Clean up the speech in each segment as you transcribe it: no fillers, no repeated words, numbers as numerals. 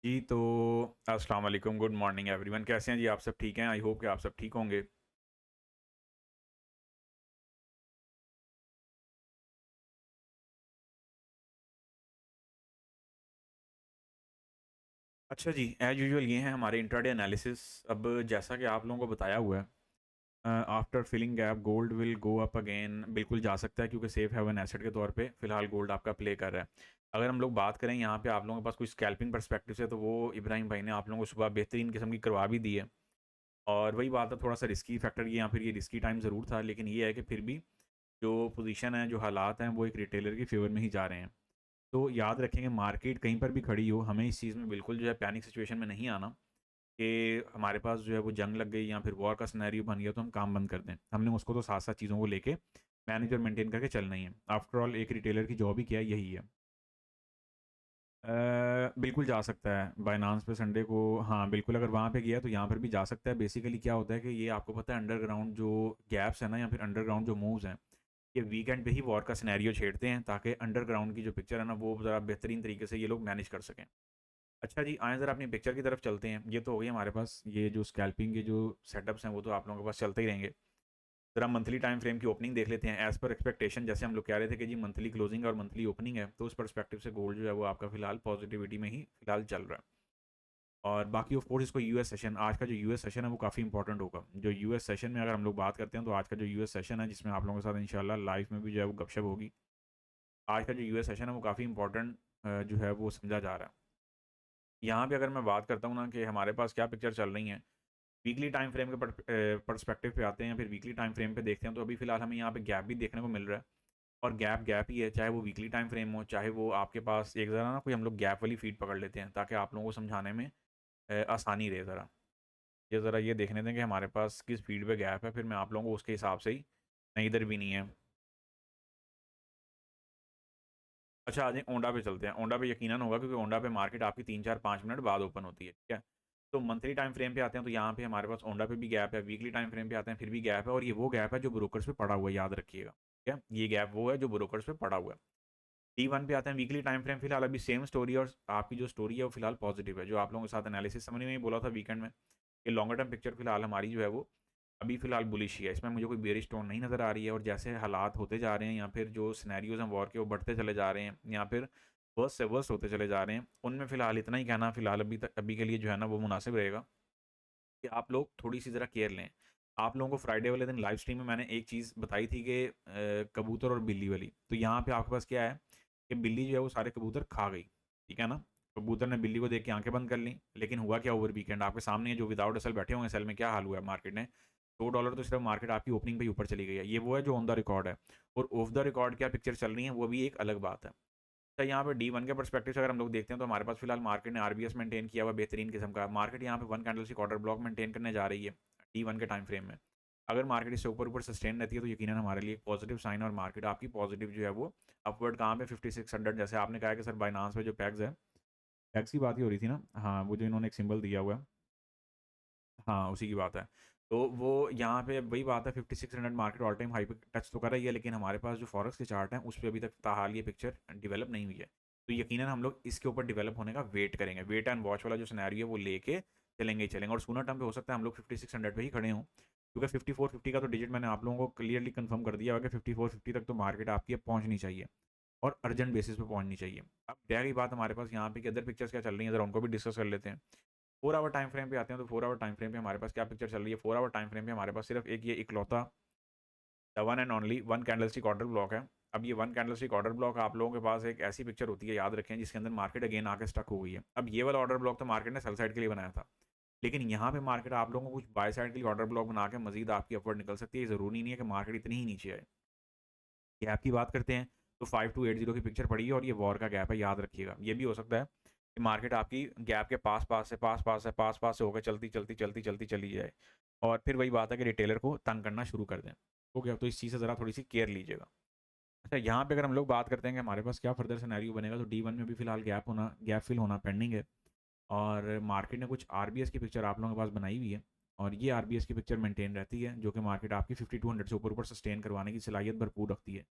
जी, तो अस्सलाम वालेकुम, गुड मॉर्निंग एवरीवन। कैसे हैं जी? आप सब ठीक हैं? आई होप कि आप सब ठीक होंगे। अच्छा जी, एज़ यूजुअल ये हैं हमारे इंट्राडे एनालिसिस। अब जैसा कि आप लोगों को बताया हुआ है, after filling gap gold will go up again. बिल्कुल जा सकता है क्योंकि सेफ हेवन एसेट के तौर पे फ़िलहाल गोल्ड आपका प्ले कर रहा है। अगर हम लोग बात करें यहाँ पे आप लोगों के पास कोई स्कैल्पिंग पर्सपेक्टिव से, तो वो इब्राहिम भाई ने आप लोगों को सुबह बेहतरीन किस्म की करवा भी दी है। और वही बात है, थोड़ा-सा रिस्की फैक्टर ये या फिर ये रिस्की टाइम ज़रूर था, लेकिन ये है कि फिर भी जो पोज़ीशन है, जो हालात हैं, वो एक रिटेलर के फ़ेवर में ही जा रहे हैं। तो याद रखेंगे, मार्केट कहीं पर भी खड़ी हो, हमें इस चीज़ में बिल्कुल जो है पैनिक सिचुएशन में नहीं आना कि हमारे पास जो है वो जंग लग गई या फिर वॉर का सिनेरियो बन गया तो हम काम बंद कर दें। हमने उसको तो साथ-साथ चीज़ों को लेके मैनेज और मेंटेन करके चलना ही है। आफ्टर ऑल एक रिटेलर की जॉब ही क्या है, यही है। बिल्कुल जा सकता है बायनांस पे संडे को। हाँ, बिल्कुल अगर वहाँ पे गया तो यहाँ पर भी जा सकता है। बेसिकली क्या होता है कि ये आपको पता है, अंडरग्राउंड जो गैप्स है ना या फिर अंडरग्राउंड जो मूव्स हैं, ये वीकेंड पे ही वॉर का सिनेरियो छेड़ते हैं ताकि अंडरग्राउंड की जो पिक्चर है ना वो ज़रा बेहतरीन तरीके से ये लोग मैनेज कर सकें। अच्छा जी, आएँ ज़रा अपनी पिक्चर की तरफ चलते हैं। ये तो हो गई हमारे पास, ये जो स्कैल्पिंग के जो सेटअप्स हैं वो तो आप लोगों के पास चलते ही रहेंगे। ज़रा मंथली टाइम फ्रेम की ओपनिंग देख लेते हैं। एज़ पर एक्सपेक्टेशन जैसे हम लोग कह रहे थे कि जी मंथली क्लोजिंग और मंथली ओपनिंग है, तो उस पर्सपेक्टिव से गोल्ड जो है वो आपका फ़िलहाल पॉजिटिविटी में ही फ़िलहाल चल रहा है। और बाकी ऑफ कोर्स इसको यूएस सेशन, आज का जो यूएस सेशन है वो काफ़ी इंपॉर्टेंट होगा। जो यूएस सेशन में अगर हम लोग बात करते हैं, तो आज का जो यूएस सेशन है जिसमें आप लोगों के साथ इंशाल्लाह लाइव में भी जो है वो गपशप होगी। आज का जो यूएस सेशन है वो काफ़ी इंपॉर्टेंट जो है वो समझा जा रहा है। यहाँ पे अगर मैं बात करता हूँ ना कि हमारे पास क्या पिक्चर चल रही है, वीकली टाइम फ्रेम के पर्सपेक्टिव पे आते हैं, फिर वीकली टाइम फ्रेम पे देखते हैं, तो अभी फ़िलहाल हमें यहाँ पे गैप भी देखने को मिल रहा है। और गैप गैप ही है, चाहे वो वीकली टाइम फ्रेम हो, चाहे वो आपके पास एक ज़रा ना कोई हम लोग गैप वाली फीड पकड़ लेते हैं ताकि आप लोगों को समझाने में आसानी रहे ज़रा। ये ज़रा ये देखने दें कि हमारे पास किस फीड पे गैप है, फिर मैं आप लोगों को उसके हिसाब से ही, नहीं इधर भी नहीं है। अच्छा, आ जाएँ ओंडा पे चलते हैं। ओंडा पे यकीनन होगा क्योंकि ओंडा पे मार्केट आपकी 3, 4, 5 मिनट बाद ओपन होती है, ठीक है? तो मंथली टाइम फ्रेम पे आते हैं, तो यहाँ पे हमारे पास ओंडा पे भी गैप है, वीकली टाइम फ्रेम पे आते हैं, फिर भी गैप है, और ये वो गैप है जो ब्रोकर्स पे पड़ा हुआ है, याद रखिएगा, ठीक है? ये गैप वो है जो ब्रोकर्स पे पड़ा हुआ है। T1 पे आते हैं, वीकली टाइम फ्रेम फिलहाल अभी सेम स्टोरी, और आपकी जो स्टोरी है वो फिलहाल पॉजिटिव है, जो आप लोगों के साथ एनालिसिस समझ में ही बोला था वीकेंड में, कि लॉन्गर टर्म पिक्चर फिलहाल हमारी जो है वो अभी फिलहाल बुलिश ही है। इसमें मुझे कोई बेयरिश टोन नहीं नज़र आ रही है, और जैसे हालात होते जा रहे हैं या फिर जो सिनेरियोज़ हैं वॉर के वो बढ़ते चले जा रहे हैं या फिर वर्स्ट से वर्स्ट होते चले जा रहे हैं, उनमें फिलहाल इतना ही कहना फिलहाल अभी के लिए जो है ना वो मुनासिब रहेगा कि आप लोग थोड़ी-सी ज़रा केयर लें। आप लोगों को फ्राइडे वाले दिन लाइव स्ट्रीम में मैंने एक चीज़ बताई थी कि कबूतर और बिल्ली वाली। तो यहाँ पे आपके पास क्या है कि बिल्ली जो है वो सारे कबूतर खा गई, ठीक है ना? कबूतर ने बिल्ली को देख के आँखें बंद कर लीं, लेकिन हुआ क्या ओवर वीकेंड आपके सामने है, जो विदाउट एसएल बैठे हुए हैं सेल में, क्या हाल हुआ है मार्केट ने। $2 तो सिर्फ मार्केट आपकी ओपनिंग पे ही ऊपर चली गई है। ये वो है जो ऑन द रिकॉर्ड है, और ऑफ द रिकॉर्ड क्या पिक्चर चल रही है वो भी एक अलग बात है। अच्छा, यहाँ पे डी वन के पर्सपेक्टिव से अगर हम लोग देखते हैं, तो हमारे पास फिलहाल मार्केट ने आरबीएस मेंटेन किया हुआ बेहतरीन किस्म का। मार्केट यहाँ पे one candlestick order block maintain करने जा रही है डी वन के टाइम फ्रेम में। अगर मार्केट इससे ऊपर ऊपर सस्टेन रहती है तो यकीनन हमारे लिए एक पॉजिटिव साइन, और मार्केट आपकी पॉजिटिव जो है वो अपवर्ड कहाँ पे 5600, जैसे आपने कहा कि सर बाइनांस पे जो पैग्स है, पैग्स की बात ही हो रही थी ना, हाँ वो जो इन्होंने एक सिंबल दिया हुआ है, हाँ, उसी की बात है। तो वो यहाँ पे वही बात है, 5600 मार्केट ऑल टाइम हाई पे टच तो कर रही है, लेकिन हमारे पास जो फॉरेक्स के चार्ट हैं, उस पे अभी तक ताहाल ये पिक्चर डेवलप नहीं हुई है। तो यकीनन हम लोग इसके ऊपर डेवलप होने का वेट करेंगे। वेट एंड वॉच वाला जो सिनेरियो है, वो लेके चलेंगे ही चलेंगे, और सूनर टर्म पे हो सकता है हम लोग 5600 पे ही खड़े हों। क्योंकि 5450 का तो डिजिट मैंने आप लोगों को क्लियरली कन्फर्म कर दिया होगा कि 5450 तक तो मार्केट आपकी अब पहुँचनी चाहिए, और अर्जेंट बेसिस पे पहुँचनी चाहिए। अब रह गई बात हमारे पास यहाँ पे कि अदर पिक्चर्स क्या चल रही हैं, ज़रा उनको भी डिस्कस कर लेते हैं। 4 आवर टाइम फ्रेम पे आते हैं, तो 4 आवर टाइम फ्रेम पे हमारे पास क्या पिक्चर चल रही है। 4 आवर टाइम फ्रेम पे हमारे पास सिर्फ एक ये इकलौता the one and only one candlestick order block है। अब ये वन कैंडलस्टिक ऑर्डर ब्लॉक आप लोगों के पास एक ऐसी पिक्चर होती है, याद रखें, जिसके अंदर मार्केट अगेन आके स्टक हो गई है। अब ये वाला ऑर्डर ब्लॉक तो मार्केट ने सेल साइड के लिए बनाया था, लेकिन यहाँ पे मार्केट आप लोगों को कुछ बाय साइड के लिए ऑर्डर ब्लॉक बना के मजीद आपकी अपवर्ड निकल सकती है। ज़रूरी नहीं है कि मार्केट इतनी ही नीचे आए। गैप की बात करते हैं, तो 5280 की पिक्चर पड़ी है, और ये वॉर का गैप है, याद रखिएगा। ये भी हो सकता है कि मार्केट आपकी गैप के पास-पास से होकर चलती चली जाए, और फिर वही बात है कि रिटेलर को तंग करना शुरू कर दें। हो गया, तो इस चीज़ से ज़रा थोड़ी-सी केयर लीजिएगा। अच्छा, यहाँ पे अगर हम लोग बात करते हैं कि हमारे पास क्या फर्दर सिनेरियो बनेगा, तो डी1 में भी फिलहाल गैप फिल होना पेंडिंग है, और मार्केट ने कुछ आरबीएस की पिक्चर आप लोगों के पास बनाई हुई है, और ये आरबीएस की पिक्चर मेंटेन रहती है, जो कि मार्केट आपकी 5200 से ऊपर-ऊपर सस्टेन करवाने की सलाहियत भरपूर रखती है।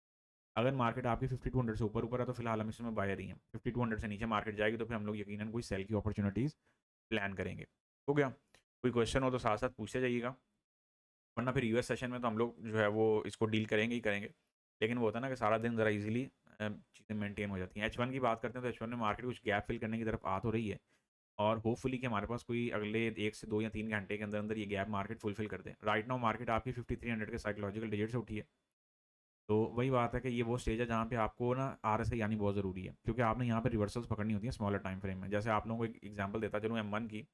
अगर मार्केट आपकी 5200 से ऊपर है तो फिलहाल हम इसमें बायर ही हैं। 5200 से नीचे मार्केट जाएगी तो फिर हम लोग यकीनन कोई सेल की अपॉर्चुनिटीज़ प्लान करेंगे। हो गया? कोई क्वेश्चन हो तो साथ साथ पूछते जाइएगा, वरना फिर यूएस सेशन में तो हम लोग जो है वो इसको डील करेंगे ही करेंगे। लेकिन वो होता है ना कि सारा दिन ज़रा ईजिली चीज़ें मेंटेन हो जाती हैं। H1 की बात करते हैं तो H1 में मार्केट कुछ गैप फिल करने की तरफ आ तो रही है, और होपफुली कि हमारे पास कोई अगले 1 से 2 या 3 घंटे के अंदर ये गैप मार्केट फुलफिल कर दे। राइट नाउ मार्केट आपकी 5300 के साइकोलॉजिकल डिजिट से उठी है। तो वही बात है कि ये वो स्टेज है जहाँ पे आपको ना आरएसआई आनी बहुत ज़रूरी है, क्योंकि आपने यहाँ पे रिवर्सल्स पकड़नी होती है स्मॉलर टाइम फ्रेम में। जैसे आप लोगों को एक एग्जांपल देता चलूँ M1 की।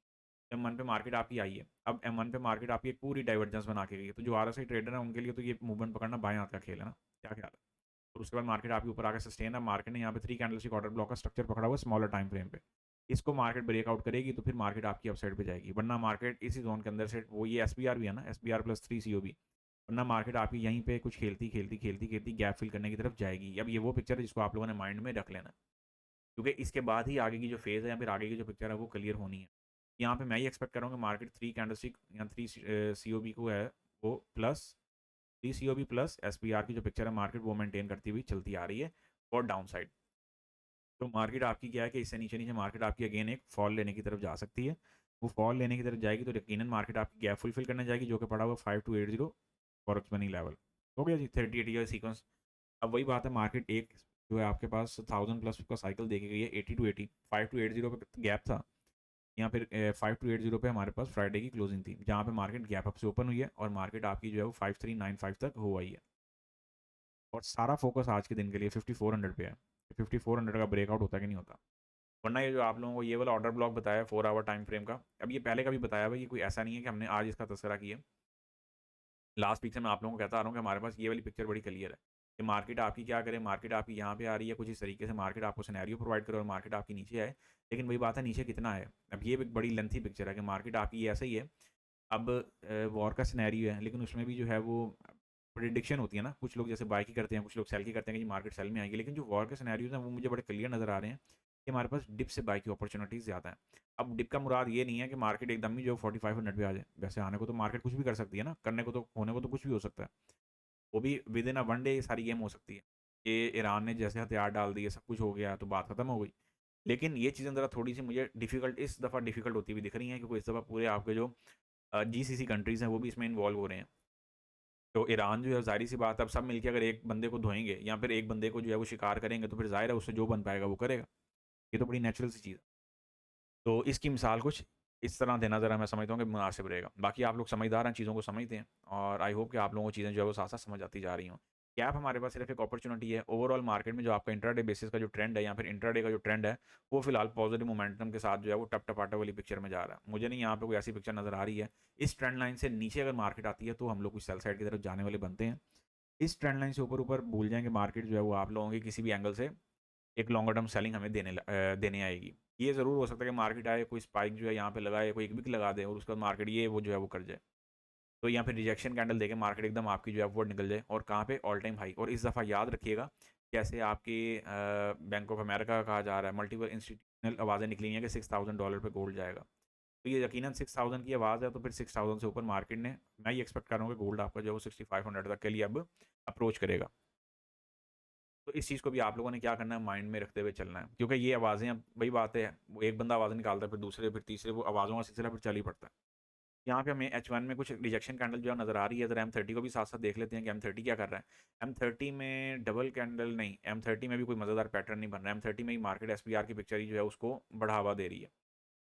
M1 पे मार्केट आपकी आई है। अब M1 पे मार्केट आपकी एक पूरी डाइवर्जेंस बना के गई है, तो जो आरएसआई ट्रेडर है उनके लिए तो ये मूवमेंट पकड़ना बाएं हाथ का खेल है ना। क्या ख्याल है? और उसके बाद मार्केट आपके ऊपर आकर सस्टेन है। मार्केट ने यहाँ पे 3 कैंडलस्टिक ऑर्डर ब्लॉक का स्ट्रक्चर पकड़ा हुआ है स्मॉलर टाइम फ्रेम पे। इसको मार्केट ब्रेकआउट करेगी तो फिर मार्केट आपकी अपसाइड पे जाएगी, वरना मार्केट इसी जोन के अंदर से वो ये एसबीआर भी है ना, एसबीआर प्लस 3 सीओबी, वरना मार्केट आपकी यहीं पे कुछ खेलती गैप फिल करने की तरफ जाएगी। अब ये वो पिक्चर है जिसको आप लोगों ने माइंड में रख लेना, क्योंकि इसके बाद ही आगे की जो फेज़ है या फिर आगे की जो पिक्चर है वो क्लियर होनी है। यहाँ पे मैं ये एक्सपेक्ट कर रहा हूँ कि मार्केट 3 कैंडलस्टिक या 3 सीओबी को है वो प्लस 3 सीओबी प्लस एसपीआर की जो पिक्चर है मार्केट वो मेंटेन करती हुई चलती आ रही है और डाउन साइड। तो मार्केट आपकी क्या है कि इससे नीचे नीचे मार्केट आपकी अगेन एक फॉल लेने की तरफ जा सकती है। वो फॉल लेने की तरफ जाएगी तो यकीनन मार्केट आपकी गैप फुलफिल करने जाएगी, जो कि पड़ा हुआ 5280 फॉरेक्स मनी लेवल। हो गया जी 30 ईयर सीक्वेंस। अब वही बात है, मार्केट एक जो है आपके पास 1000+ का साइकिल देखी गई है 80 to 80, 5280 पे गैप था। यहाँ फिर 5280 पे हमारे पास फ्राइडे की क्लोजिंग थी, जहाँ पे मार्केट गैप अप से ओपन हुई है और मार्केट आपकी जो है वो 5395 तक हो आई है। और सारा फोकस आज के दिन के लिए 5400 पे है। 5400 का ब्रेकआउट होता है कि नहीं होता, वरना ये जो आप लोगों को ये वाला ऑर्डर ब्लॉक बताया 4 आवर टाइम फ्रेम का, अब ये पहले का भी बताया हुआ, ये कोई ऐसा नहीं है कि हमने आज इसका तस्करा किया। लास्ट वीक से मैं आप लोगों को कहता आ रहा हूँ कि हमारे पास ये वाली पिक्चर बड़ी क्लियर है कि मार्केट आपकी क्या करे। मार्केट आपकी यहाँ पे आ रही है, कुछ इस तरीके से मार्केट आपको सिनेरियो प्रोवाइड करे और मार्केट आपकी नीचे आए। लेकिन वही बात है, नीचे कितना है। अब ये एक बड़ी लेंथी पिक्चर है कि मार्केट आपकी ऐसा ही है। अब वॉर का सिनेरियो है, लेकिन उसमें भी जो है वो प्रिडिक्शन होती है ना, कुछ लोग जैसे बाय की करते हैं, कुछ लोग सेल की करते हैं कि मार्केट सेल में आएगी। लेकिन जो वॉर के सिनेरियोज हैं वो मुझे बड़े क्लियर नज़र आ रहे हैं कि हमारे पास डिप से बाय की अपॉर्चुनिटीज़ ज़्यादा है। अब डिप का मुराद ये नहीं है कि मार्केट एकदम ही जो 4500 पे आ जाए। वैसे आने को तो मार्केट कुछ भी कर सकती है ना, करने को तो होने को तो कुछ भी हो सकता है। वो भी with in a one day सारी गेम हो सकती है। ये ईरान ने जैसे हथियार डाल दिए, सब कुछ हो गया तो बात खत्म हो गई। लेकिन ये चीज़ें ज़रा थोड़ी सी मुझे डिफिकल्ट इस दफ़ा डिफिकल्ट होती हुई दिख रही हैं, क्योंकि इस दफ़ा पूरे आपके जो जीसीसी कंट्रीज़ हैं वो भी इसमें इन्वॉल्व हो रहे हैं। तो ईरान जो है ज़ाहिर सी बात है, अब सब मिलके अगर एक बंदे को धोएंगे या फिर एक बंदे को जो है वो शिकार करेंगे तो फिर ज़ाहिर है उससे जो बन पाएगा वो करेगा। ये तो बड़ी नेचुरल सी चीज़ है। तो इसकी मिसाल कुछ इस तरह देना ज़रा मैं समझता हूँ कि मुनासिब रहेगा। बाकी आप लोग समझदार हैं, चीज़ों को समझते हैं, और आई होप कि आप लोगों को चीज़ें जो है वो साथ-साथ समझ आती जा रही हों। गैप हमारे पास सिर्फ एक अपॉर्चुनिटी है। ओवरऑल मार्केट में जो आपका इंट्राडे बेसिस का जो ट्रेंड है या फिर इंट्राडे का जो ट्रेंड है, वो फिलहाल पॉजिटिव मोमेंटम के साथ जो है वो टप-टपाटे वाली पिक्चर में जा रहा है। मुझे नहीं यहाँ पे कोई ऐसी पिक्चर नज़र आ रही है। इस ट्रेंड लाइन से नीचे अगर मार्केट आती है तो हम लोग कुछ सेल साइड की तरफ जाने वाले बनते हैं। इस ट्रेंड लाइन से ऊपर-ऊपर भूल जाएँगे मार्केट जो है वो आप लोगों के किसी भी एंगल से एक लॉन्गर टर्म सेलिंग हमें देने आएगी। ये ज़रूर हो सकता है कि मार्केट आए, कोई स्पाइक जो है यहाँ पे लगाए, कोई एक विक लगा दे और उसके बाद मार्केट ये वो जो है वो कर जाए। तो यहाँ पे रिजेक्शन कैंडल देके मार्केट एकदम आपकी जो है अपवर्ड निकल जाए, और कहाँ पे ऑल टाइम हाई। और इस दफ़ा याद रखिएगा, जैसे आपकी बैंक ऑफ अमेरिका का कहा जा रहा है, मल्टीपल इंस्टीट्यूशनल आवाज़ें निकली हैं कि $6000 पे गोल्ड जाएगा। तो ये यकीनन 6000 की आवाज़ है, तो फिर 6000 से ऊपर मार्केट ने, मैं ये एक्सपेक्ट कर रहा हूँ कि गोल्ड आपका जो है वो 6500 तक के लिए अब अप्रोच करेगा। तो इस चीज़ को भी आप लोगों ने क्या करना है, माइंड में रखते हुए चलना है, क्योंकि ये आवाज़ें, अब वही बात है, वो एक बंदा आवाज़ निकालता है फिर दूसरे फिर तीसरे, वो आवाज़ों का सिलसिला फिर चल ही पड़ता है। यहाँ पे हमें H1 में कुछ रिजेक्शन कैंडल जो है नज़र आ रही है। ज़रा M30 को भी साथ साथ देख लेते हैं कि M30 क्या कर रहा है। M30 में डबल कैंडल नहीं, M30 में भी कोई मज़ेदार पैटर्न नहीं बन रहा है। M30 में ही मार्केट SPR की पिक्चर ही जो है उसको बढ़ावा दे रही है।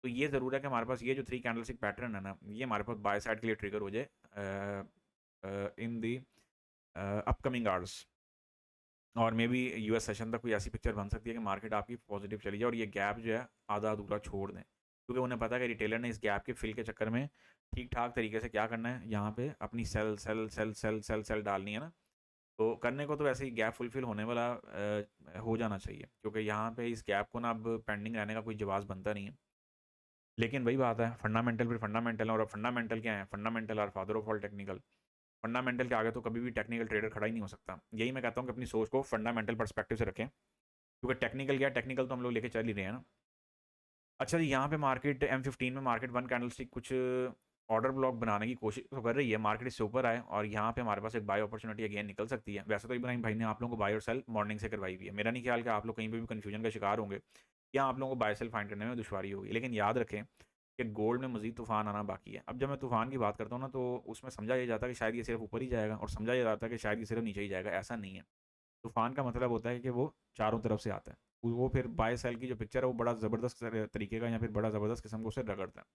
तो ये ज़रूर है कि हमारे पास ये जो 3 कैंडलस्टिक पैटर्न है ना, ये हमारे पास बाय साइड के लिए ट्रिगर हो जाए इन दी अपकमिंग आवर्स। और मे बी यूएस सेशन तक कोई ऐसी पिक्चर बन सकती है कि मार्केट आपकी पॉजिटिव चली जाए और ये गैप जो है आधा अधूरा छोड़ दें, क्योंकि उन्हें पता है कि रिटेलर ने इस गैप के फिल के चक्कर में ठीक ठाक तरीके से क्या करना है, यहाँ पे अपनी sell sell sell sell sell sell डालनी है ना। तो करने को तो वैसे ही गैप फुलफिल होने वाला हो जाना चाहिए, क्योंकि यहाँ पे इस गैप को ना अब पेंडिंग रहने का कोई जवाब बनता नहीं है। लेकिन वही बात है, फंडामेंटल फिर फंडामेंटल, और अब फंडामेंटल क्या है, fundamental are father of all technical. Fundamental के आगे तो कभी भी टेक्निकल ट्रेडर खड़ा ही नहीं हो सकता। यही मैं कहता हूँ कि अपनी सोच को फंडामेंटल पर्सपेक्टिव से रखें, क्योंकि टेक्निकल क्या है, टेक्निकल तो हम लोग लेके चल ही रहे हैं ना। अच्छा जी, यहाँ पे मार्केट M15 में मार्केट वन कैंडलस्टिक कुछ ऑर्डर ब्लॉक बनाने की कोशिश तो कर रही है, मार्केट इससे ऊपर आए और यहाँ पे हमारे पास एक बाय अपॉर्चुनिटी अगेन निकल सकती है। वैसे तो इब्राहिम भाई ने आप लोगों को बाय और सेल मॉर्निंग से करवाई हुई है, मेरा नहीं ख्याल कि आप लोग कहीं पे भी कन्फ्यूजन का शिकार होंगे या आप लोगों को बाय सेल फाइंड करने में दुश्वारी होगी। लेकिन याद रखें कि गोल्ड में मजीद तूफान आना बाकी है। अब जब मैं तूफान की बात करता हूँ ना, तो उसमें समझा ये जाता है कि शायद ये सिर्फ ऊपर ही जाएगा और समझा ये जाता है कि शायद ये सिर्फ नीचे ही जाएगा। ऐसा नहीं है। तूफान का मतलब होता है कि वो चारों तरफ से आता है। वो फिर बाय सेल की जो पिक्चर है वो बड़ा ज़बरदस्त तरीके का या फिर बड़ा ज़बरदस्त किस्म को उसे रगड़ता है।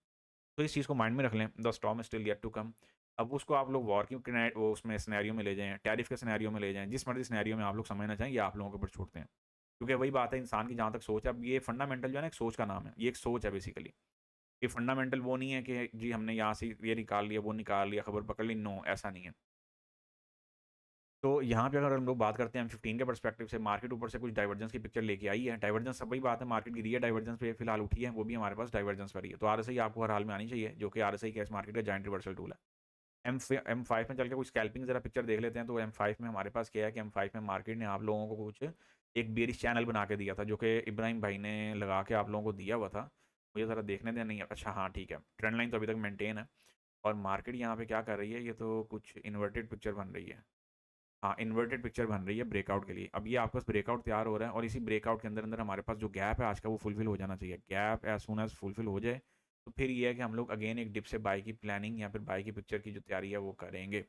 तो इस चीज़ को माइंड में रख लें, the storm is still yet to come. अब उसको आप लोग वॉर की वो उसमें सिनेरियो में ले जाएं, टैरिफ के सिनेरियो में ले जाएं, जिस मर्जी सिनेरियो में आप लोग समझना चाहें, ये आप लोगों के ऊपर छोड़ते हैं। क्योंकि वही बात है, इंसान की जहाँ तक सोच है, अब ये फंडामेंटल जो है ना, एक सोच का नाम है, ये एक सोच है बेसिकली। ये फंडामेंटल वो नहीं है कि जी हमने यहाँ से ये निकाल लिया, वो निकाल लिया, खबर पकड़ ली, नो ऐसा नहीं है। तो यहाँ पे अगर हम लोग बात करते हैं M15 के पर्सपेक्टिव से, मार्केट ऊपर से कुछ डाइवर्जेंस की पिक्चर लेके आई है। डाइवर्जेंस सब वही बात है, मार्केट गिरी है, डाइवर्जेंस पे फिलहाल उठी है, वो भी हमारे पास डाइवर्जेंस पर ही है। तो RSI आपको हर हाल में आनी चाहिए, जो कि RSI कैश मार्केट का जाइंट रिवर्सल टूल है। M5 में चल के कुछ स्कैल्पिंग जरा पिक्चर देख लेते हैं। तो M5 में हमारे पास क्या है कि M5 में मार्केट ने आप लोगों को कुछ एक बेरिश चैनल बना के दिया था, जो कि इब्राहिम भाई ने लगा के आप लोगों को दिया हुआ था। मुझे ज़रा देखने दें। नहीं, अच्छा हाँ ठीक है, ट्रेंड लाइन तो अभी तक मेंटेन है। और मार्केट यहाँ पे क्या कर रही है, ये तो कुछ इन्वर्टेड पिक्चर बन रही है। हाँ, इन्वर्टेड पिक्चर बन रही है ब्रेकआउट के लिए। अब ये आपके पास ब्रेकआउट तैयार हो रहा है और इसी ब्रेकआउट के अंदर अंदर हमारे पास जो गैप है आज का, वो फुलफिल हो जाना चाहिए। Gap as soon as fulfil हो जाए तो फिर ये है कि हम लोग अगेन एक डिप से बाई की प्लानिंग या फिर बाई की पिक्चर की जो तैयारी है वो करेंगे।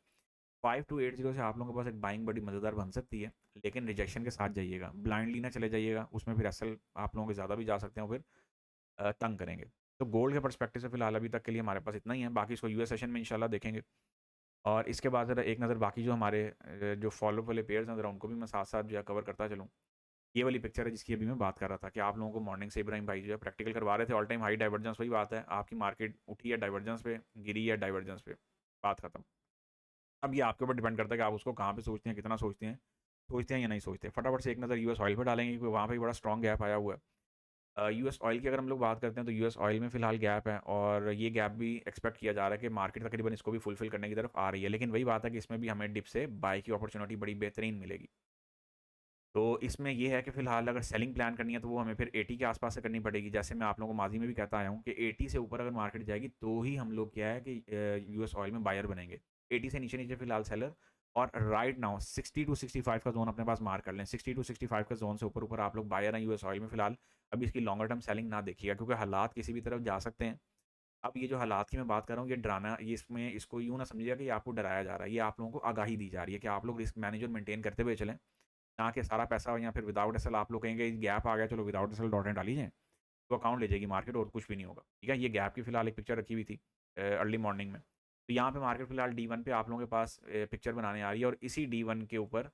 5280 से आप लोगों के पास एक बाइंग बड़ी मज़ेदार बन सकती है, लेकिन रिजेक्शन के साथ जाइएगा, ब्लाइंडली ना चले जाइएगा, उसमें फिर एसएल आप लोगों के ज़्यादा भी जा सकते हैं, फिर तंग करेंगे। तो गोल्ड के पर्सपेक्टिव से फिलहाल अभी तक के लिए हमारे पास इतना ही है, बाकी इसको यूएस सेशन में इंशाल्लाह देखेंगे। और इसके बाद ज़रा एक नज़र बाकी जो हमारे जो फॉलो वाले पेयर्स हैं, ज़रा उनको भी मैं साथ साथ जो है कवर करता चलूँ। ये वाली पिक्चर है जिसकी अभी मैं बात कर रहा था कि आप लोगों को मॉर्निंग से इब्राहिम भाई जो है प्रैक्टिकल करवा रहे थे, ऑल टाइम हाई डाइवर्जेंस। वही बात है, आपकी मार्केट उठी है डाइवर्जेंस पे, गिरी है डाइवर्जेंस पे, बात खत्म। अब ये आपके ऊपर डिपेंड करता है कि आप उसको कहाँ पे सोचते हैं, कितना सोचते हैं या नहीं सोचते। फटाफट से एक नज़र यूएस ऑयल पर डालेंगे, क्योंकि वहाँ पे बड़ा स्ट्रॉन्ग गैप आया हुआ है। यूएस ऑयल की अगर हम लोग बात करते हैं तो यूएस ऑयल में फिलहाल गैप है और ये गैप भी एक्सपेक्ट किया जा रहा है कि मार्केट तकरीबन इसको भी फुलफिल करने की तरफ आ रही है। लेकिन वही बात है कि इसमें भी हमें डिप से बाय की अपॉर्चुनिटी बड़ी बेहतरीन मिलेगी। तो इसमें ये है कि फिलहाल अगर सेलिंग प्लान करनी है तो वो हमें फिर 80 के आसपास से करनी पड़ेगी। जैसे मैं आप लोगों को माजी में भी कहता आया हूँ कि 80 से ऊपर अगर मार्केट जाएगी तो ही हम लोग क्या है कि यूएस ऑयल में बायर बनेंगे। 80 से नीचे नीचे फिलहाल सेलर। और राइट नाउ 60 टू 65 का जोन अपने पास मार्क कर लें। 60 टू 65 का जोन से ऊपर ऊपर आप लोग बायर हैं यूएस ऑयल में फिलहाल। अभी इसकी लॉन्गर टर्म सेलिंग ना देखिएगा, क्योंकि हालात किसी भी तरफ जा सकते हैं। अब ये जो हालात की मैं बात कर रहा हूँ, ये डराना, ये इसमें इसको यूँ ना समझिएगा कि आपको डराया जा रहा है। ये आप लोगों को आगाही दी जा रही है कि आप लोग रिस्क मैनेजर मेंटेन करते हुए चलें, ना कि सारा पैसा या फिर विदाउट एसएल आप लोग कहेंगे गैप आ गया चलो विदाउट एसएल डॉट डाल लीजिए, तो अकाउंट ले जाएगी मार्केट और कुछ भी नहीं होगा। ठीक है, ये गैप की फिलहाल एक पिक्चर रखी हुई थी अर्ली मॉर्निंग में। तो यहाँ पे मार्केट फिलहाल D1 पे आप लोगों के पास पिक्चर बनाने आ रही है और इसी D1 के ऊपर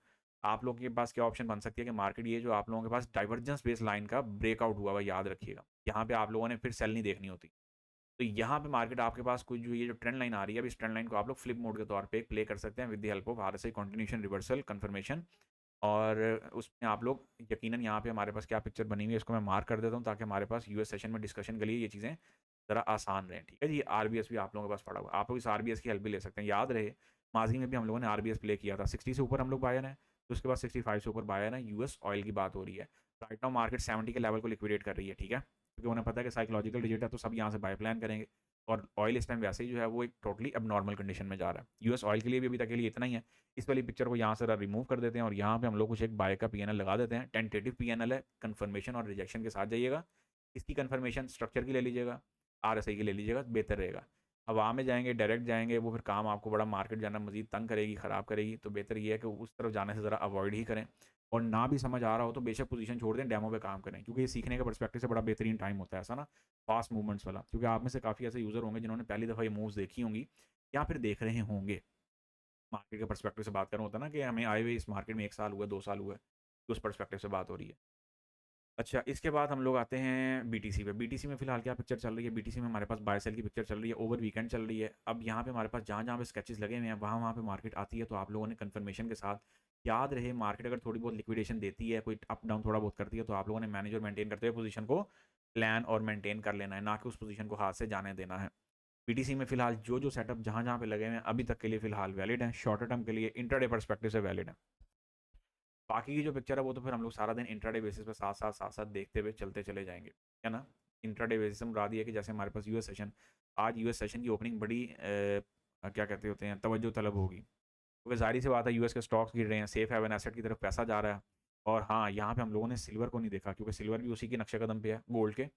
आप लोगों के पास क्या ऑप्शन बन सकती है कि मार्केट ये जो आप लोगों के पास डाइवर्जेंस बेस लाइन का ब्रेकआउट हुआ हुआ याद रखिएगा, यहाँ पे आप लोगों ने फिर सेल नहीं देखनी होती। तो यहाँ पे मार्केट आपके पास कुछ जो ये जो ट्रेंड लाइन आ रही है, अब इस ट्रेंड लाइन को आप लोग फ्लिप मोड के तौर पे प्ले कर सकते हैं with the help of RSI continuation reversal confirmation. और उसमें आप लोग यकीनन यहाँ पे हमारे पास क्या पिक्चर बनी हुई है, इसको मैं मार्क कर देता हूँ ताकि हमारे पास यूएस सेशन में डिस्कशन के लिए ये चीज़ें ज़रा आसान रहें। ठीक है जी, आरबीएस भी आप लोगों के पास पड़ा हुआ है, आप लोग इस आरबीएस की हेल्प भी ले सकते हैं। याद रहे माजी में भी हम लोगों ने आरबीएस प्ले किया था। 60 से ऊपर हम लोग बायर हैं, तो उसके बाद 65 से ऊपर बायर हैं। यूएस ऑयल की बात हो रही है, राइट नाउ मार्केट 70 के लेवल को लिक्विडेट कर रही है। ठीक है, क्योंकि उन्हें पता है कि साइकोलॉजिकल डिजिट है, तो सब यहाँ से बाय प्लान करेंगे। और ऑयल इस टाइम वैसे ही जो है वो एक टोटली अब नॉर्मल कंडीशन में जा रहा है। यूएस ऑयल के लिए भी अभी तक के लिए इतना ही है। इस वाली पिक्चर को यहाँ से रिमूव कर देते हैं और यहाँ पे हम लोग कुछ एक बाय का पीएनएल लगा देते हैं। टेंटेटिव पीएनएल है, कंफर्मेशन और रिजेक्शन के साथ जाइएगा। इसकी कंफर्मेशन स्ट्रक्चर की ले लीजिएगा, RSI की ले लीजिएगा, बेहतर रहेगा। हवा में जाएंगे, डायरेक्ट जाएंगे, वो फिर काम आपको बड़ा मार्केट जाना मजीद तंग करेगी, ख़राब करेगी। तो बेहतर ये है कि उस तरफ जाने से ज़रा अवॉइड ही करें। और ना भी समझ आ रहा हो तो बेशक पोजीशन छोड़ दें, डेमो पे काम करें, क्योंकि ये सीखने के पर्सपेक्टिव से बड़ा बेहतरीन टाइम होता है ऐसा ना, फास्ट मूवमेंट्स वाला। क्योंकि आप में से काफ़ी ऐसे यूज़र होंगे जिन्होंने पहली दफ़ा ये मूव्स देखी होंगी या फिर देख रहे होंगे। मार्केट के पर्सपेक्टिव से बात कर रहा होता है ना कि हमें आए हुए इस मार्केट में 1 साल हुआ, 2 साल हुआ है, तो उस पर्सपेक्टिव से बात हो रही है। अच्छा, इसके बाद हम लोग आते हैं बीटीसी पे। बीटीसी में फिलहाल क्या पिक्चर चल रही है? बीटीसी में हमारे पास बाय सेल की पिक्चर चल रही है, ओवर वीकेंड चल रही है। अब यहाँ पे हमारे पास जहाँ-जहाँ पे स्केचेस लगे हुए हैं, वहाँ-वहाँ पे मार्केट आती है, तो आप लोगों ने कंफर्मेशन के साथ याद रहे, मार्केट अगर थोड़ी बहुत लिक्विडेशन देती है, कोई अप डाउन थोड़ा बहुत करती है, तो आप लोगों ने मैनेज और मेंटेन करते हुए पोजीशन को प्लान और मेंटेन कर लेना है, ना कि उस पोजीशन को हाथ से जाने देना है। बीटीसी में फिलहाल जो सेटअप जहाँ-जहाँ पे लगे हुए हैं, अभी तक के लिए फिलहाल वैलिड हैं, शॉर्टर टर्म के लिए इंट्राडे पर्सपेक्टिव से वैलिड है। बाकी की जो पिक्चर है वो तो फिर हम लोग सारा दिन इंट्राडे बेसिस पे साथ-साथ देखते हुए चलते चले जाएँगे, है ना? इंट्राडे बेसिस में उड़ा दिया कि जैसे हमारे पास यूएस सेशन, आज यूएस सेशन की ओपनिंग बड़ी क्या कहते होते हैं, तवज्जो तलब होगी, क्योंकि जाहिर सी बात है यूएस के स्टॉक्स गिर रहे हैं, सेफ हेवन एसेट की तरफ पैसा जा रहा है। और हाँ, यहाँ पे हम लोगों ने सिल्वर को नहीं देखा, क्योंकि सिल्वर भी उसी के नक्शे कदम पे है गोल्ड के।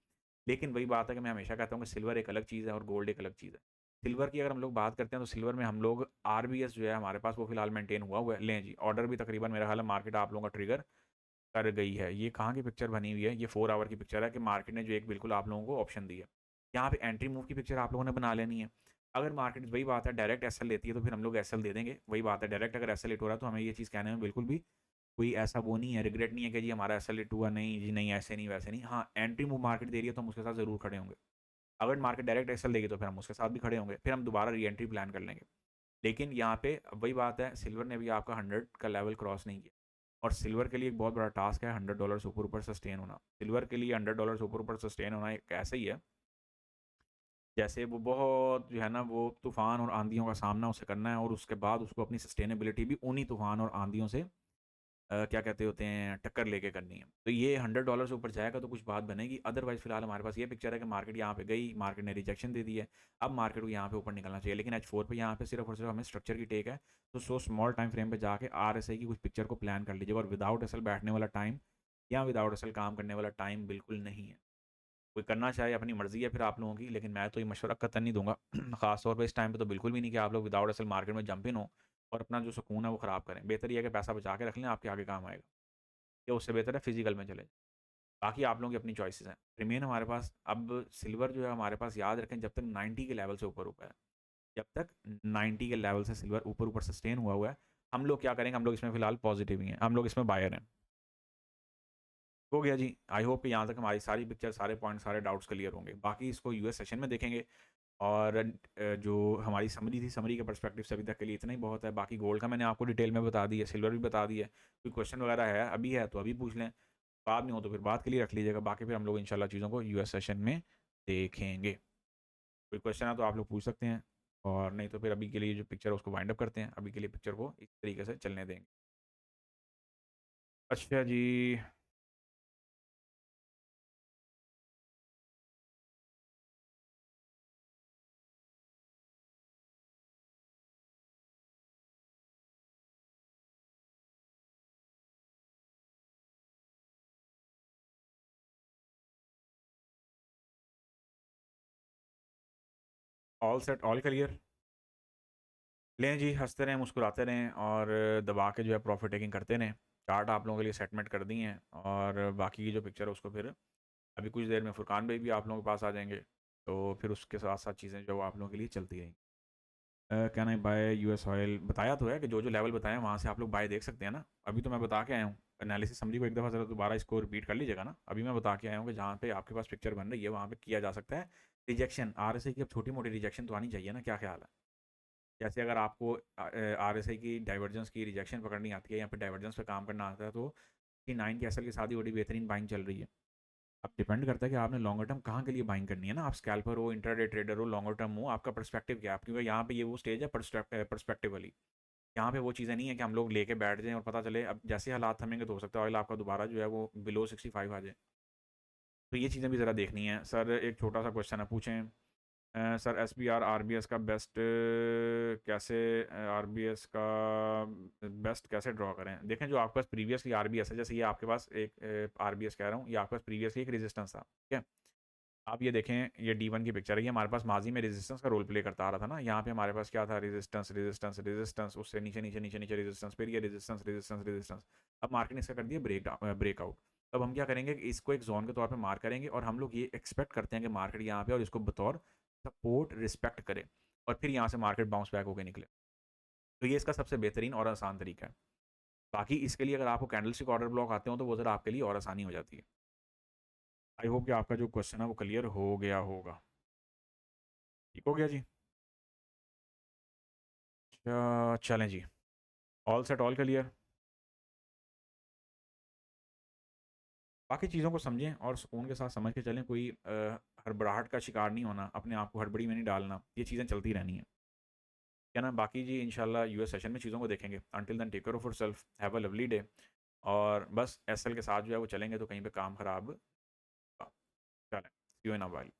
लेकिन वही बात है कि मैं हमेशा कहता हूँ कि सिल्वर एक अलग चीज़ है और गोल्ड एक अलग चीज़ है। सिल्वर की अगर हम लोग बात करते हैं तो सिल्वर में हम लोग आरबीएस जो है हमारे पास वो फिलहाल मेंटेन हुआ है। लें जी, ऑर्डर भी तकरीबन मेरा ख्याल है मार्केट आप लोगों का ट्रिगर कर गई है। ये कहाँ की पिक्चर बनी हुई है, ये 4 आवर की पिक्चर है कि मार्केट ने जो एक बिल्कुल आप लोगों को ऑप्शन दी है। यहाँ पे एंट्री मूव की पिक्चर आप लोगों ने बना लेनी है। अगर मार्केट वही बात है डायरेक्ट एसएल लेती है तो फिर हम लोग एसएल दे देंगे। वही बात है डायरेक्ट अगर एसएल हिट हो रहा है तो हमें ये चीज़ कहने में बिल्कुल भी कोई ऐसा वो नहीं है, रिग्रेट नहीं है कि जी हमारा एसएल हिट हुआ, नहीं जी नहीं ऐसे नहीं वैसे नहीं। हाँ, एंट्री मूव मार्केट दे रही है तो हम उसके साथ ज़रूर खड़े होंगे। अगर मार्केट डायरेक्ट एसएल देगी तो फिर हम उसके साथ भी खड़े होंगे, फिर हम दोबारा री एंट्री प्लान कर लेंगे। लेकिन यहाँ पे वही बात है, सिल्वर ने भी आपका 100 का लेवल क्रॉस नहीं किया और सिल्वर के लिए एक बहुत बड़ा टास्क है $100 से ऊपर ऊपर सस्टेन होना। सिल्वर के लिए $100 से ऊपर ऊपर सस्टेन होना एक ऐसा ही है जैसे वो बहुत जो है ना वो तूफ़ान और आंधियों का सामना उसे करना है और उसके बाद उसको अपनी सस्टेनेबिलिटी भी उन्हीं तूफ़ान और आंधियों से क्या कहते होते हैं टक्कर लेके करनी है। तो ये $100 से ऊपर जाएगा तो कुछ बात बनेगी, अदरवाइज़ फ़िलहाल हमारे पास ये पिक्चर है कि मार्केट यहाँ पे गई, मार्केट ने रिजेक्शन दे दी है। अब मार्केट को यहाँ पे ऊपर निकलना चाहिए, लेकिन H4 पे यहाँ पे सिर्फ़ और सिर्फ़ हमें स्ट्रक्चर की टेक है। तो सो स्मॉल टाइम फ्रेम पे जाके आरएसआई की कुछ पिक्चर को प्लान कर लीजिएगा और विदाउट एसएल बैठने वाला टाइम या विदाउट एसएल काम करने वाला टाइम बिल्कुल नहीं है। कोई करना चाहे अपनी मर्ज़ी है फिर आप लोगों की, लेकिन मैं तो ये मशवरा कतई नहीं दूँगा। ख़ास तौर पे इस टाइम पे तो बिल्कुल भी नहीं कि आप लोग विदाउट एसएल मार्केट में जंप इन हो और अपना जो सुकून है वो ख़राब करें। बेहतर ये है कि पैसा बचा के रख लें, आपके आगे काम आएगा। या उससे बेहतर है फिज़िकल में चले जाएँ। बाकी आप लोगों की अपनी चॉइसेस हैं। रिमेन हमारे पास अब सिल्वर जो है हमारे पास याद रखें जब तक 90 के लेवल से ऊपर-ऊपर है। जब तक 90 के लेवल से सिल्वर ऊपर-ऊपर सस्टेन हुआ है, हम लोग क्या करेंगे, हम लोग इसमें फ़िलहाल पॉज़िटिव ही हैं। हम लोग इसमें बायर हैं। हो गया जी। आई होप कि यहाँ तक हमारी सारी पिक्चर, सारे पॉइंट, सारे डाउट्स क्लियर होंगे। बाकी इसको यूएस सेशन में देखेंगे और जो हमारी समरी थी, समरी के पर्सपेक्टिव से अभी तक के लिए इतना ही बहुत है। बाकी गोल्ड का मैंने आपको डिटेल में बता दी है, सिल्वर भी बता दी है। कोई क्वेश्चन वगैरह है, अभी है तो अभी पूछ लें, बाद में हो तो फिर बात के लिए रख लीजिएगा। बाकी फिर हम लोग इंशाल्लाह चीज़ों को यूएस सेशन में देखेंगे। कोई क्वेश्चन है तो आप लोग पूछ सकते हैं और नहीं तो फिर अभी के लिए जो पिक्चर है उसको वाइंड अप करते हैं। अभी के लिए पिक्चर को इस तरीके से चलने देंगे। अच्छा जी। All set, all clear. लें जी, हँसते रहें, मुस्कुराते रहें और दबा के जो है प्रॉफ़िट टेकिंग करते रहें। चार्ट आप लोगों के लिए सेटमेंट कर दी हैं और बाकी की जो पिक्चर है उसको फिर अभी कुछ देर में फुरकान भाई भी आप लोगों के पास आ जाएँगे। तो फिर उसके साथ-साथ चीज़ें जो आप लोगों के लिए चलती रहेंगी। Can I bye US oil? बताया तो है कि जो-जो लेवल बताए हैं वहाँ से आप लोग बाय देख सकते हैं ना। अभी तो मैं बता के आया हूँ। एनालिसिस समरी को एक दफ़ा ज़रा दोबारा इसको रिपीट कर लीजिएगा ना। अभी मैं बता के आया हूँ कि जहाँ पे आपके पास पिक्चर बन रही है वहाँ पे किया जा सकता है रिजेक्शन। आरएसआई की अब छोटी-मोटी रिजेक्शन तो आनी चाहिए ना, क्या ख़्याल है? जैसे अगर आपको आरएसआई की डाइवर्जेंस की रिजेक्शन पकड़नी आती है या फिर डाइवर्जेंस पे काम करना आता है तो कि 9 की एसएल के साथ ही बड़ी बेहतरीन बाइंग चल रही है। अब डिपेंड करता है कि आपने लॉन्गर टर्म कहाँ के लिए बाइंग करनी है ना। आप स्कैल्पर हो, इंट्राडे ट्रेडर हो, लॉन्गर टर्म हो, आपका पर्सपेक्टिव क्या है? क्योंकि यहाँ पे ये वो स्टेज है पर्सपेक्टिव वाली। यहाँ पे वो चीज़ें नहीं है कि हम लोग लेके बैठ जाएँ और पता चले अब जैसे हालात थमेंगे तो हो सकता है ऑयल आपका दोबारा जो है वो बिलो 65 आ जाए। तो ये चीज़ें भी ज़रा देखनी है। सर एक छोटा-सा क्वेश्चन है, पूछें। सर एसबीआर आरबीएस का बेस्ट कैसे आरबीएस का बेस्ट कैसे ड्रॉ करें? देखें जो आपके पास प्रीवियसली आरबीएस है, जैसे ये आपके पास एक आरबीएस कह रहा हूँ, ये आपके पास प्रीवियसली एक रेजिस्टेंस था, ठीक है? आप ये देखें, ये D1 की पिक्चर है, ये हमारे पास माजी में रेजिस्टेंस का रोल प्ले करता आ रहा था ना। यहाँ पे हमारे पास क्या था, रेजिस्टेंस रेजिस्टेंस रेजिस्टेंस, उससे नीचे नीचे नीचे नीचे रेजिस्टेंस, फिर ये रेजिस्टेंस रेजिस्टेंस रेजिस्टेंस। अब मार्केट ने इसका कर दिया ब्रेकआउट। तब हम क्या करेंगे कि इसको एक जोन के तौर पे मार्क करेंगे और हम लोग ये एक्सपेक्ट करते हैं कि मार्केट यहाँ पे और इसको बतौर सपोर्ट रिस्पेक्ट करे और फिर यहाँ से मार्केट बाउंस बैक होकर निकले। तो ये इसका सबसे बेहतरीन और आसान तरीका है। बाकी इसके लिए अगर आपको कैंडलस्टिक ऑर्डर ब्लॉक आते हो तो वो ज़रा आपके लिए और आसानी हो जाती है। आई होप कि आपका जो क्वेश्चन है वो क्लियर हो गया होगा। ठीक हो गया जी। चलें जी। All set, all clear. बाकी चीज़ों को समझें और सुकून के साथ समझ के चलें। कोई हड़बड़ाहट का शिकार नहीं होना, अपने आप को हड़बड़ी में नहीं डालना। ये चीज़ें चलती रहनी है। क्या ना, बाकी जी इंशाल्लाह यूएस सेशन में चीज़ों को देखेंगे। Until then take care of yourself, have a lovely day. और बस एसएल के साथ जो है वो चलेंगे तो कहीं पे काम ख़राब चलें। You in a while.